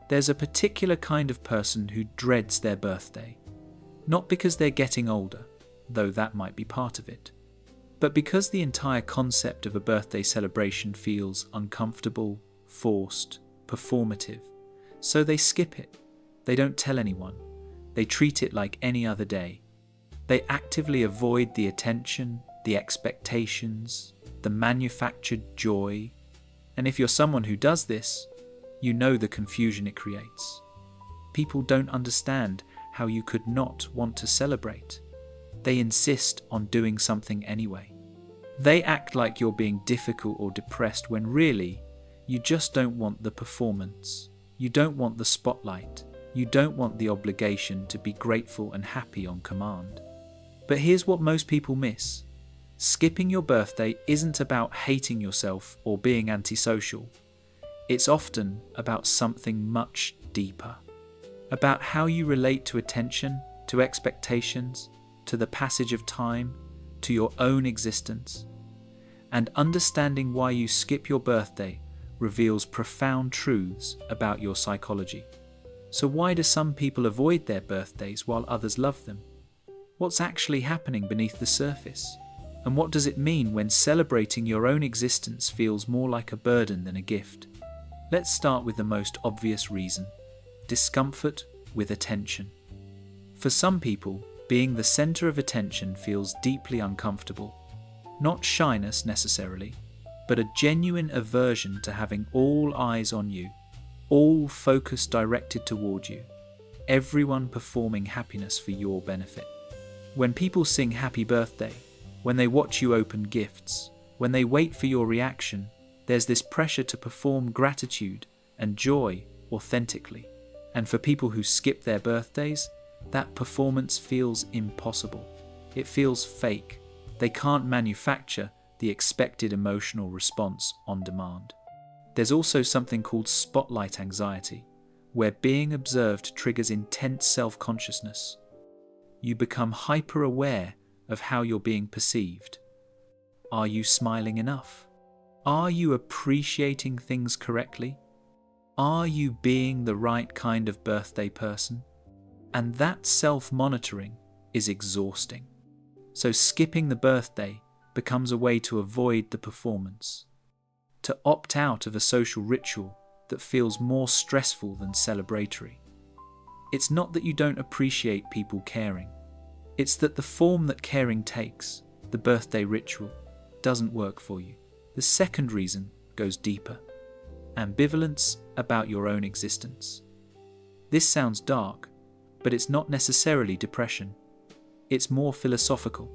There's a particular kind of person who dreads their birthday, not because they're getting older, though that might be part of it, but because the entire concept of a birthday celebration feels uncomfortable, forced, performative. So they skip it. They don't tell anyone. They treat it like any other day. They actively avoid the attention, the expectations, the manufactured joy. And if you're someone who does this, you know the confusion it creates. People don't understand how you could not want to celebrate. They insist on doing something anyway. They act like you're being difficult or depressed when really, you just don't want the performance. You don't want the spotlight. You don't want the obligation to be grateful and happy on command. But here's what most people miss. Skipping your birthday isn't about hating yourself or being antisocial. It's often about something much deeper. About how you relate to attention, to expectations, to the passage of time, to your own existence. And understanding why you skip your birthday reveals profound truths about your psychology. So why do some people avoid their birthdays while others love them? What's actually happening beneath the surface? And what does it mean when celebrating your own existence feels more like a burden than a gift? Let's start with the most obvious reason: discomfort with attention. For some people, being the center of attention feels deeply uncomfortable. Not shyness necessarily, but a genuine aversion to having all eyes on you, all focus directed toward you, everyone performing happiness for your benefit. When people sing happy birthday, when they watch you open gifts, when they wait for your reaction, there's this pressure to perform gratitude and joy authentically. And for people who skip their birthdays, that performance feels impossible. It feels fake. They can't manufacture the expected emotional response on demand. There's also something called spotlight anxiety, where being observed triggers intense self-consciousness. You become hyper-aware of how you're being perceived. Are you smiling enough? Are you appreciating things correctly? Are you being the right kind of birthday person? And that self-monitoring is exhausting. So skipping the birthday becomes a way to avoid the performance, to opt out of a social ritual that feels more stressful than celebratory. It's not that you don't appreciate people caring. It's that the form that caring takes, the birthday ritual, doesn't work for you. The second reason goes deeper: ambivalence about your own existence. This sounds dark, but it's not necessarily depression. It's more philosophical.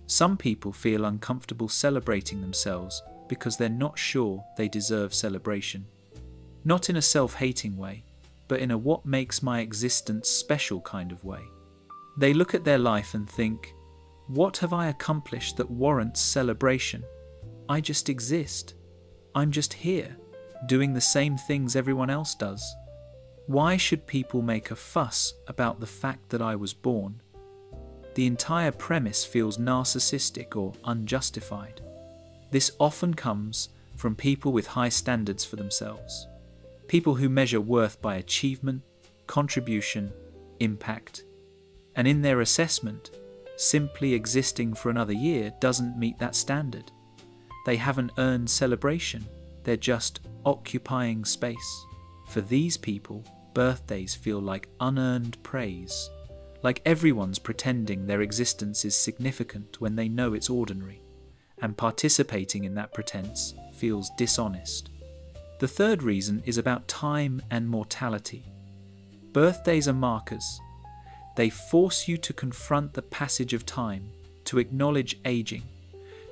Some people feel uncomfortable celebrating themselves because they're not sure they deserve celebration. Not in a self-hating way, but in a what makes my existence special kind of way. They look at their life and think, what have I accomplished that warrants celebration? I just exist. I'm just here, doing the same things everyone else does. Why should people make a fuss about the fact that I was born? The entire premise feels narcissistic or unjustified. This often comes from people with high standards for themselves. People who measure worth by achievement, contribution, impact. And in their assessment, simply existing for another year doesn't meet that standard. They haven't earned celebration, they're just occupying space. For these people, birthdays feel like unearned praise, like everyone's pretending their existence is significant when they know it's ordinary, and participating in that pretense feels dishonest. The third reason is about time and mortality. Birthdays are markers. They force you to confront the passage of time, to acknowledge aging,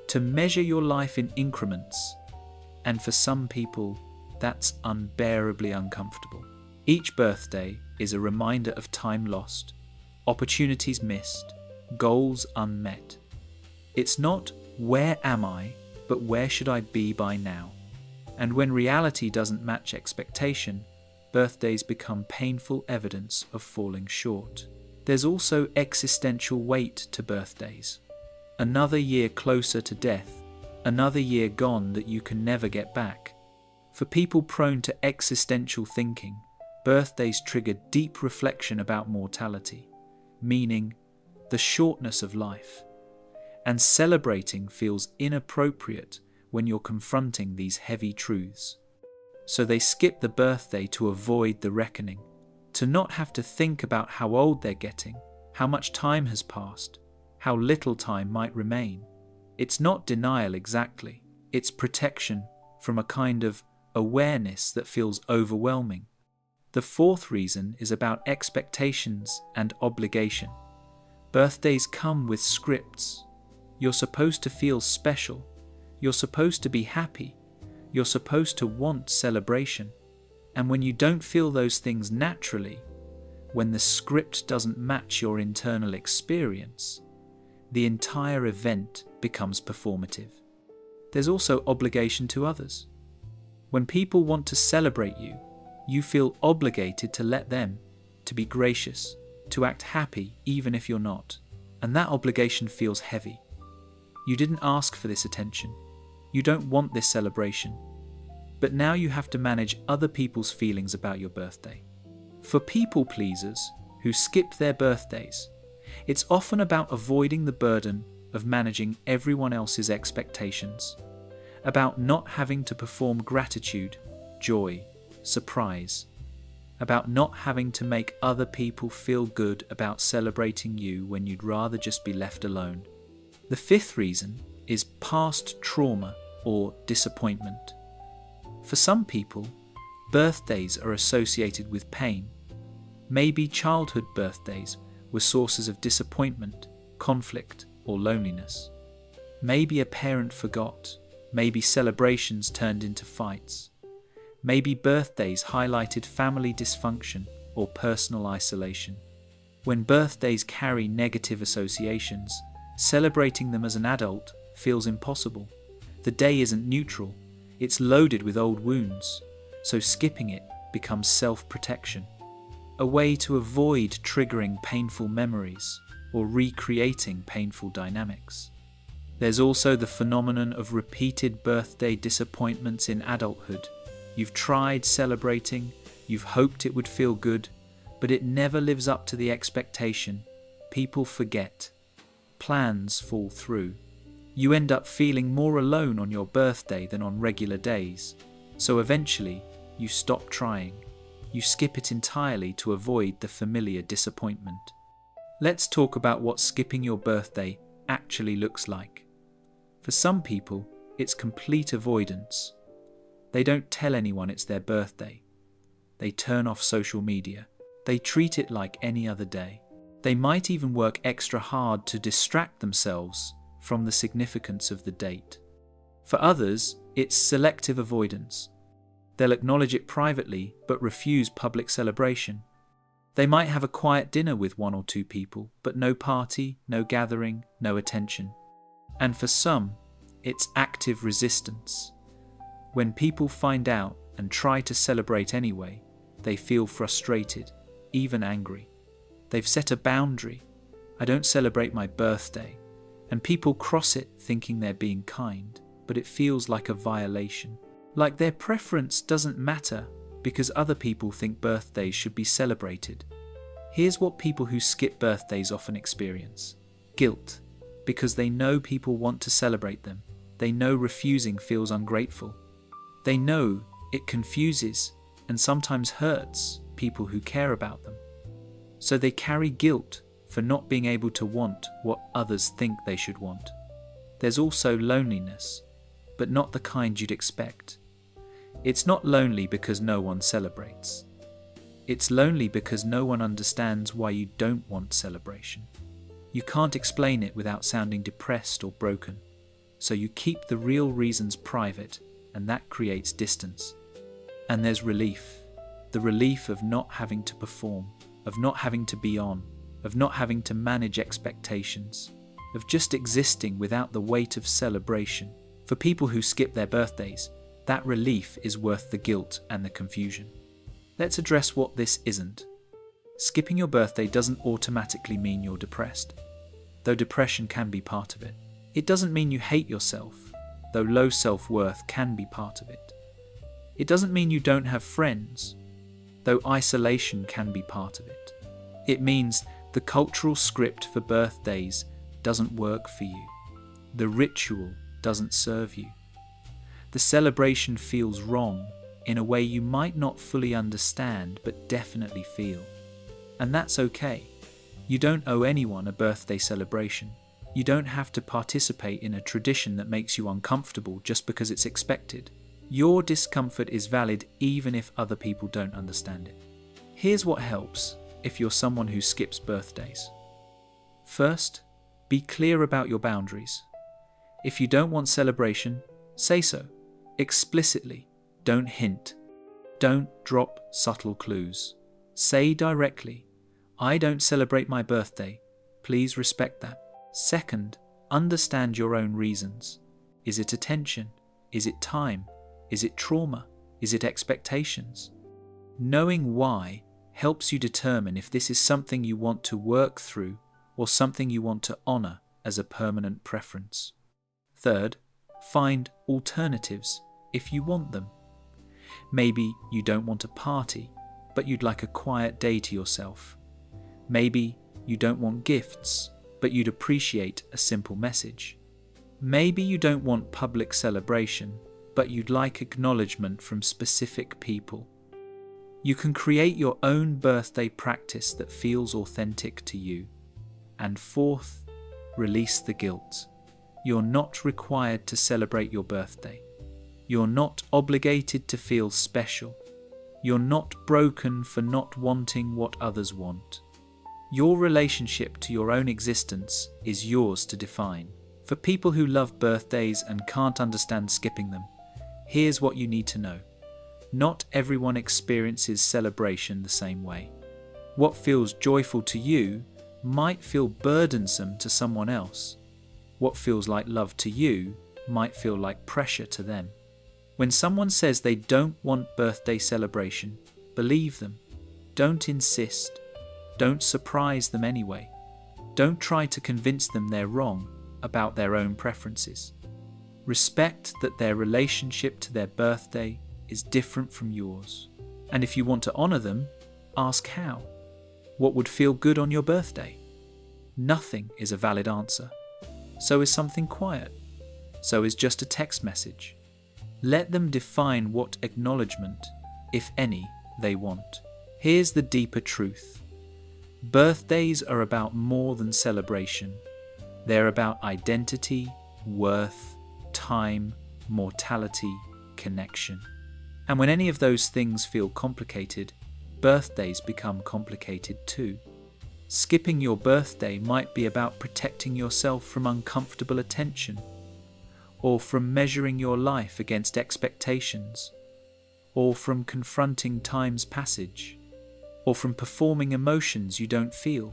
to measure your life in increments. And for some people, that's unbearably uncomfortable. Each birthday is a reminder of time lost, opportunities missed, goals unmet. It's not, where am I, but where should I be by now? And when reality doesn't match expectation, birthdays become painful evidence of falling short. There's also existential weight to birthdays. Another year closer to death, another year gone that you can never get back. For people prone to existential thinking, birthdays trigger deep reflection about mortality, meaning the shortness of life. And celebrating feels inappropriate when you're confronting these heavy truths. So they skip the birthday to avoid the reckoning, to not have to think about how old they're getting, how much time has passed, how little time might remain. It's not denial exactly, it's protection from a kind of awareness that feels overwhelming. The fourth reason is about expectations and obligation. Birthdays come with scripts. You're supposed to feel special. You're supposed to be happy. You're supposed to want celebration. And when you don't feel those things naturally, when the script doesn't match your internal experience, the entire event becomes performative. There's also obligation to others. When people want to celebrate you, you feel obligated to let them, to be gracious, to act happy even if you're not. And that obligation feels heavy. You didn't ask for this attention. You don't want this celebration. But now you have to manage other people's feelings about your birthday. For people pleasers who skip their birthdays, it's often about avoiding the burden of managing everyone else's expectations, about not having to perform gratitude, joy, surprise, about not having to make other people feel good about celebrating you when you'd rather just be left alone. The fifth reason is past trauma or disappointment. For some people, birthdays are associated with pain. Maybe childhood birthdays were sources of disappointment, conflict, or loneliness. Maybe a parent forgot. Maybe celebrations turned into fights. Maybe birthdays highlighted family dysfunction or personal isolation. When birthdays carry negative associations, celebrating them as an adult feels impossible. The day isn't neutral, it's loaded with old wounds, so skipping it becomes self-protection, a way to avoid triggering painful memories or recreating painful dynamics. There's also the phenomenon of repeated birthday disappointments in adulthood. You've tried celebrating, you've hoped it would feel good, but it never lives up to the expectation. People forget. Plans fall through. You end up feeling more alone on your birthday than on regular days. So eventually, you stop trying. You skip it entirely to avoid the familiar disappointment. Let's talk about what skipping your birthday actually looks like. For some people, it's complete avoidance. They don't tell anyone it's their birthday. They turn off social media. They treat it like any other day. They might even work extra hard to distract themselves from the significance of the date. For others, it's selective avoidance. They'll acknowledge it privately but refuse public celebration. They might have a quiet dinner with one or two people, but no party, no gathering, no attention. And for some, it's active resistance. When people find out and try to celebrate anyway, they feel frustrated, even angry. They've set a boundary. I don't celebrate my birthday. And people cross it thinking they're being kind, but it feels like a violation. Like their preference doesn't matter because other people think birthdays should be celebrated. Here's what people who skip birthdays often experience. Guilt, because they know people want to celebrate them. They know refusing feels ungrateful. They know it confuses and sometimes hurts people who care about them. So they carry guilt for not being able to want what others think they should want. There's also loneliness, but not the kind you'd expect. It's not lonely because no one celebrates. It's lonely because no one understands why you don't want celebration. You can't explain it without sounding depressed or broken, so you keep the real reasons private, and that creates distance. And there's relief, the relief of not having to perform, of not having to be on, of not having to manage expectations, of just existing without the weight of celebration. For people who skip their birthdays, that relief is worth the guilt and the confusion. Let's address what this isn't. Skipping your birthday doesn't automatically mean you're depressed, though depression can be part of it. It doesn't mean you hate yourself, though low self-worth can be part of it. It doesn't mean you don't have friends, though isolation can be part of it. It means the cultural script for birthdays doesn't work for you. The ritual doesn't serve you. The celebration feels wrong in a way you might not fully understand but definitely feel. And that's okay. You don't owe anyone a birthday celebration. You don't have to participate in a tradition that makes you uncomfortable just because it's expected. Your discomfort is valid even if other people don't understand it. Here's what helps if you're someone who skips birthdays. First, be clear about your boundaries. If you don't want celebration, say so. Explicitly. Don't hint. Don't drop subtle clues. Say directly, I don't celebrate my birthday. Please respect that. Second, understand your own reasons. Is it attention? Is it time? Is it trauma? Is it expectations? Knowing why helps you determine if this is something you want to work through or something you want to honor as a permanent preference. Third, find alternatives if you want them. Maybe you don't want a party, but you'd like a quiet day to yourself. Maybe you don't want gifts, but you'd appreciate a simple message. Maybe you don't want public celebration, but you'd like acknowledgement from specific people. You can create your own birthday practice that feels authentic to you. And fourth, release the guilt. You're not required to celebrate your birthday. You're not obligated to feel special. You're not broken for not wanting what others want. Your relationship to your own existence is yours to define. For people who love birthdays and can't understand skipping them, here's what you need to know. Not everyone experiences celebration the same way. What feels joyful to you might feel burdensome to someone else. What feels like love to you might feel like pressure to them. When someone says they don't want birthday celebration, believe them. Don't insist. Don't surprise them anyway. Don't try to convince them they're wrong about their own preferences. Respect that their relationship to their birthday is different from yours. And if you want to honor them, ask how. What would feel good on your birthday? Nothing is a valid answer. So is something quiet. So is just a text message. Let them define what acknowledgement, if any, they want. Here's the deeper truth. Birthdays are about more than celebration. They're about identity, worth, time, mortality, connection. And when any of those things feel complicated, birthdays become complicated too. Skipping your birthday might be about protecting yourself from uncomfortable attention, or from measuring your life against expectations, or from confronting time's passage, or from performing emotions you don't feel,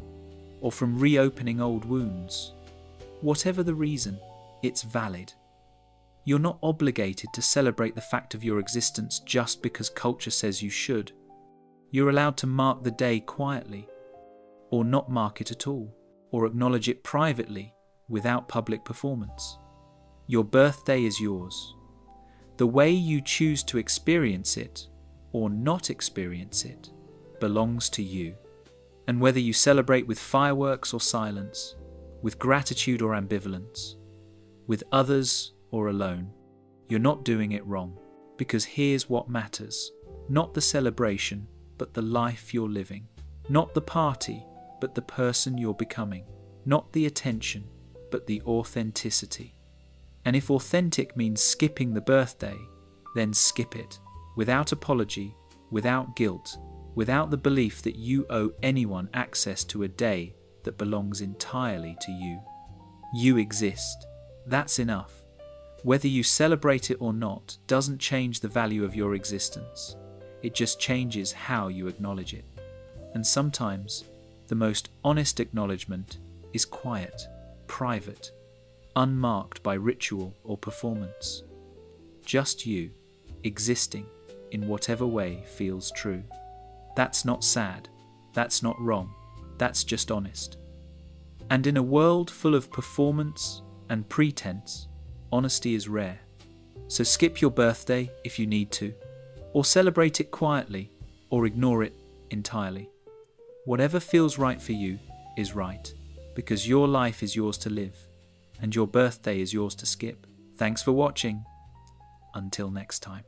or from reopening old wounds. Whatever the reason, it's valid. You're not obligated to celebrate the fact of your existence just because culture says you should. You're allowed to mark the day quietly, or not mark it at all, or acknowledge it privately without public performance. Your birthday is yours. The way you choose to experience it, or not experience it, belongs to you. And whether you celebrate with fireworks or silence, with gratitude or ambivalence, with others or alone, you're not doing it wrong. Because here's what matters. Not the celebration, but the life you're living. Not the party, but the person you're becoming. Not the attention, but the authenticity. And if authentic means skipping the birthday, then skip it. Without apology, without guilt, without the belief that you owe anyone access to a day that belongs entirely to you. You exist. That's enough. Whether you celebrate it or not doesn't change the value of your existence. It just changes how you acknowledge it. And sometimes, the most honest acknowledgement is quiet, private, unmarked by ritual or performance. Just you, existing in whatever way feels true. That's not sad. That's not wrong. That's just honest. And in a world full of performance and pretense, honesty is rare. So skip your birthday if you need to, or celebrate it quietly, or ignore it entirely. Whatever feels right for you is right, because your life is yours to live, and your birthday is yours to skip. Thanks for watching. Until next time.